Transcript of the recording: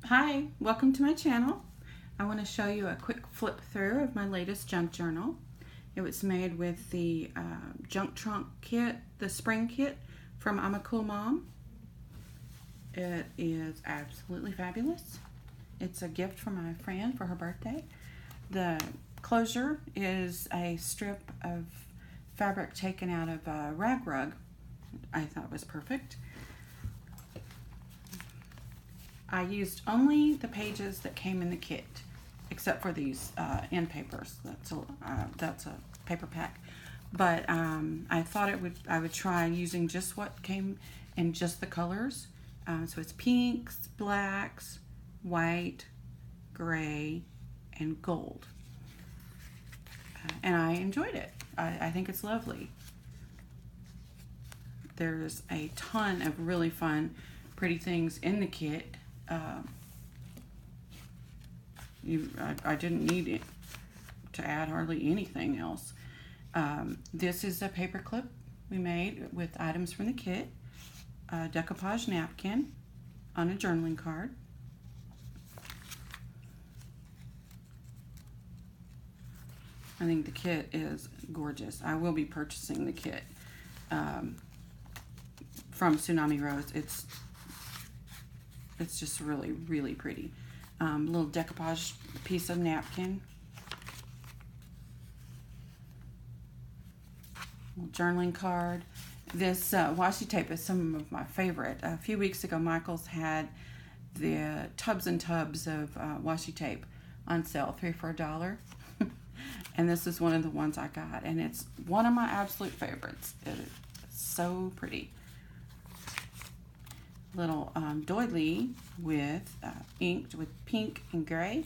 Hi, welcome to my channel. I want to show you a quick flip through of my latest junk journal. It was made with the junk trunk kit, the spring kit from I'm a Cool Mom. It is absolutely fabulous. It's a gift from my friend for her birthday. The closure is a strip of fabric taken out of a rag rug. I thought was perfect. I used only the pages that came in the kit, except for these end papers. That's a paper pack. But I thought I would try using just what came in just the colors. So it's pinks, blacks, white, gray, and gold. And I enjoyed it. I think it's lovely. There's a ton of really fun, pretty things in the kit. I didn't need it to add hardly anything else. This is a paper clip we made with items from the kit, a decoupage napkin on a journaling card, I think the kit is gorgeous. I will be purchasing the kit from Tsunami Rose. It's just really, really pretty. Little decoupage piece of napkin. Little journaling card. This washi tape is some of my favorite. A few weeks ago, Michael's had the tubs and tubs of washi tape on sale, 3 for $1. And this is one of the ones I got, and it's one of my absolute favorites. It is so pretty. Little doily with inked with pink and gray.